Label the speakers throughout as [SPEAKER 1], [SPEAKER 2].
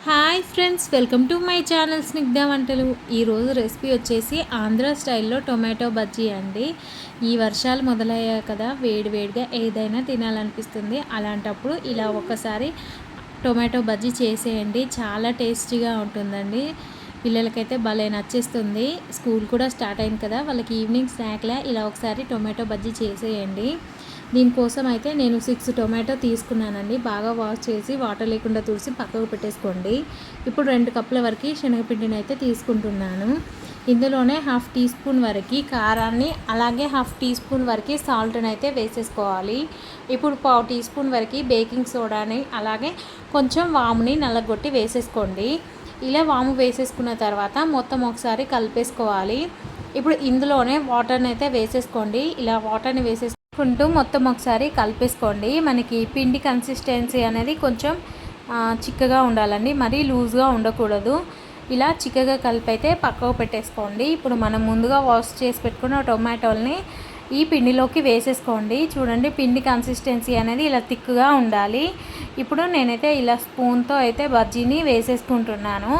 [SPEAKER 1] Hi friends, welcome to my channel Snigdha వంటలు. ఈరోజు recipe వచ్చేసి ఆంధ్ర స్టైల్లో టొమాటో బజ్జీ అండి. ఈ వర్షాలు మొదలయ్యాయి కదా, వేడివేడిగా ఏదైనా తినాలనిపిస్తుంది. అలాంటప్పుడు ఇలా ఒకసారి టొమాటో బజ్జీ చేసేయండి, చాలా టేస్టీగా ఉంటుందండి. పిల్లలకైతే భలే నచ్చేస్తుంది. స్కూల్ కూడా స్టార్ట్ అయింది కదా, వాళ్ళకి ఈవినింగ్ స్నాక్లా ఇలా ఒకసారి టొమాటో బజ్జీ చేసేయండి. దీనికోసం అయితే నేను 6 టొమాటో తీసుకున్నానండి. బాగా వాష్ చేసి వాటర్ లేకుండా తుడిసి పక్కకు పెట్టేసుకోండి. ఇప్పుడు 2 కప్పుల వరకు శనగపిండిని అయితే తీసుకుంటున్నాను. ఇందులోనే 1/2 టీ స్పూన్ వరకు కారాన్ని, అలాగే 1/2 టీ స్పూన్ వరకు సాల్ట్ని అయితే వేసేసుకోవాలి. ఇప్పుడు 1/2 టీ స్పూన్ వరకు బేకింగ్ సోడాని, అలాగే కొంచెం వాముని నల్లగొట్టి వేసేసుకోండి. ఇలా వాము వేసేసుకున్న తర్వాత మొత్తం ఒకసారి కలిపేసుకోవాలి. ఇప్పుడు ఇందులోనే వాటర్ని అయితే వేసేసుకోండి. ఇలా వాటర్ని వేసేసుకుంటూ మొత్తం ఒకసారి కలిపేసుకోండి. మనకి పిండి కన్సిస్టెన్సీ అనేది కొంచెం చిక్కగా ఉండాలండి, మరీ లూజ్గా ఉండకూడదు. ఇలా చిక్కగా కలిపైతే పక్కకు పెట్టేసుకోండి. ఇప్పుడు మనం ముందుగా వాష్ చేసి పెట్టుకున్న టొమాటోల్ని ఈ పిండిలోకి వేసేసుకోండి. చూడండి, పిండి కన్సిస్టెన్సీ అనేది ఇలా థిక్గా ఉండాలి. ఇప్పుడు నేనైతే ఇలా స్పూన్తో అయితే బజ్జీని వేసేసుకుంటున్నాను.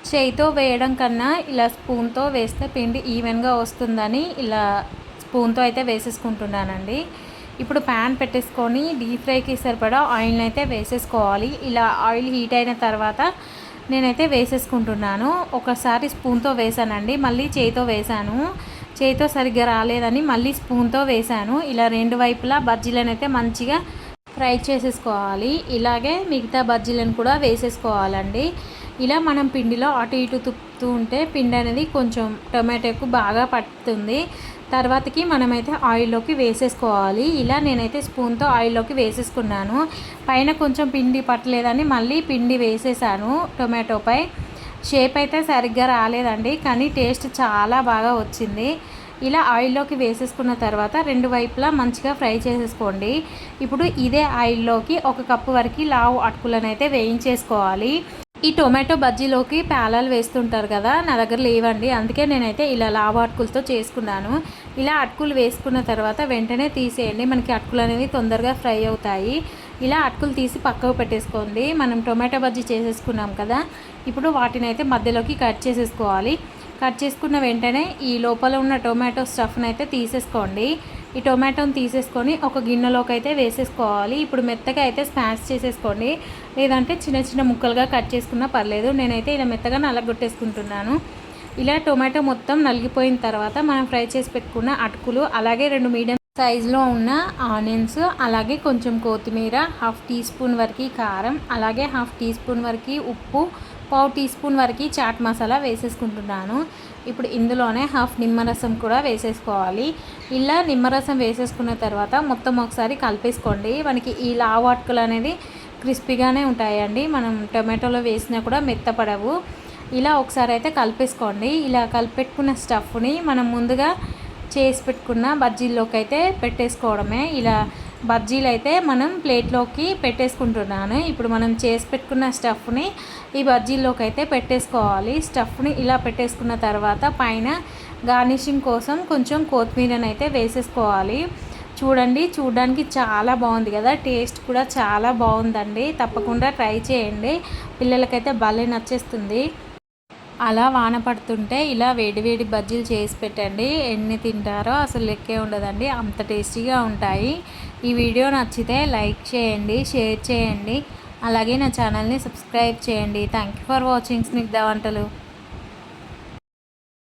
[SPEAKER 1] చేయితో వేయడం కన్నా ఇలా స్పూన్తో వేస్తే పిండి ఈవెన్గా వస్తుందని ఇలా స్పూన్తో అయితే వేసేసుకుంటున్నానండి. ఇప్పుడు ప్యాన్ పెట్టేసుకొని డీప్ ఫ్రైకి సరిపడా ఆయిల్ని అయితే వేసేసుకోవాలి. ఇలా ఆయిల్ హీట్ అయిన తర్వాత నేనైతే వేసేసుకుంటున్నాను. ఒకసారి స్పూన్తో వేసానండి, మళ్ళీ చేయితో వేసాను. చేయితో సరిగ్గా రాలేదని మళ్ళీ స్పూన్తో వేసాను. ఇలా రెండు వైపులా బజ్జీలను అయితే మంచిగా ఫ్రై చేసేసుకోవాలి. ఇలాగే మిగతా బజ్జీలను కూడా వేసేసుకోవాలండి. ఇలా మనం పిండిలో అటు ఇటు తిప్పుతూ ఉంటే పిండి అనేది కొంచెం టొమాటోకు బాగా పట్టుతుంది. తర్వాతకి మనమైతే ఆయిల్లోకి వేసేసుకోవాలి. ఇలా నేనైతే స్పూన్తో ఆయిల్లోకి వేసేసుకున్నాను. పైన కొంచెం పిండి పట్టలేదని మళ్ళీ పిండి వేసేసాను. టొమాటోపై షేప్ అయితే సరిగ్గా రాలేదండి, కానీ టేస్ట్ చాలా బాగా వచ్చింది. ఇలా ఆయిల్లోకి వేసేసుకున్న తర్వాత రెండు వైపులా మంచిగా ఫ్రై చేసేసుకోండి. ఇప్పుడు ఇదే ఆయిల్లోకి 1 కప్పు వరకు లావు అటుకులను అయితే వేయించేసుకోవాలి. ఈ టొమాటో బజ్జీలోకి పేలాలు వేస్తుంటారు కదా, నా దగ్గర లేవండి, అందుకే నేనైతే ఇలా లావు అటుకులతో చేసుకున్నాను. ఇలా అటుకులు వేసుకున్న తర్వాత వెంటనే తీసేయండి, మనకి అటుకులు అనేవి తొందరగా ఫ్రై అవుతాయి. ఇలా అటుకులు తీసి పక్కకు పెట్టేసుకోండి. మనం టొమాటో బజ్జీ చేసేసుకున్నాం కదా, ఇప్పుడు వాటిని అయితే మధ్యలోకి కట్ చేసేసుకోవాలి. కట్ చేసుకున్న వెంటనే ఈ లోపల ఉన్న టొమాటో స్టఫ్ని అయితే తీసేసుకోండి. ఈ టొమాటోని తీసేసుకొని ఒక గిన్నెలోకి అయితే వేసేసుకోవాలి. ఇప్పుడు మెత్తగా అయితే స్మాష్ చేసేసుకోండి, లేదంటే చిన్న చిన్న ముక్కలుగా కట్ చేసుకున్నా పర్లేదు. నేనైతే ఇలా మెత్తగా నలగొట్టేసుకుంటున్నాను. ఇలా టొమాటో మొత్తం నలిగిపోయిన తర్వాత మనం ఫ్రై చేసి పెట్టుకున్న అటుకులు, అలాగే 2 మీడియం సైజులో ఉన్న ఆనియన్స్, అలాగే కొంచెం కొత్తిమీర, 1/2 టీ స్పూన్ వరకు కారం, అలాగే 1/2 టీ స్పూన్ వరకు ఉప్పు, 1/4 టీ స్పూన్ వరకు చాట్ మసాలా వేసేసుకుంటున్నాను. ఇప్పుడు ఇందులోనే 1/2 నిమ్మరసం కూడా వేసేసుకోవాలి. ఇలా నిమ్మరసం వేసేసుకున్న తర్వాత మొత్తం ఒకసారి కలిపేసుకోండి. మనకి ఈ లావు అటుకులు అనేది క్రిస్పీగానే ఉంటాయండి, మనం టొమాటోలో వేసినా కూడా మెత్తపడవు. ఇలా ఒకసారి అయితే కలిపేసుకోండి. ఇలా కలిపెట్టుకున్న స్టఫ్ని మనం ముందుగా చేసి పెట్టుకున్న బజ్జీల్లోకి అయితే పెట్టేసుకోవడమే. ఇలా బజ్జీలు అయితే మనం ప్లేట్లోకి పెట్టేసుకుంటున్నాను. ఇప్పుడు మనం చేసి పెట్టుకున్న స్టఫ్ని ఈ బజ్జీల్లోకి అయితే పెట్టేసుకోవాలి. స్టఫ్ని ఇలా పెట్టేసుకున్న తర్వాత పైన గార్నిషింగ్ కోసం కొంచెం కొత్తిమీరని అయితే వేసేసుకోవాలి. చూడండి, చూడడానికి చాలా బాగుంది కదా, టేస్ట్ కూడా చాలా బాగుందండి. తప్పకుండా ట్రై చేయండి, పిల్లలకైతే భలే నచ్చేస్తుంది. అలా వాన పడుతుంటే ఇలా వేడివేడి బజ్జీలు చేసి పెట్టండి, ఎన్ని తింటారో అసలు లెక్కే ఉండదండి, అంత టేస్టీగా ఉంటాయి. ఈ వీడియో నచ్చితే లైక్ చేయండి, షేర్ చేయండి, అలాగే నా ఛానల్ని సబ్స్క్రైబ్ చేయండి. Thank you for watching Snigdha వంటలు.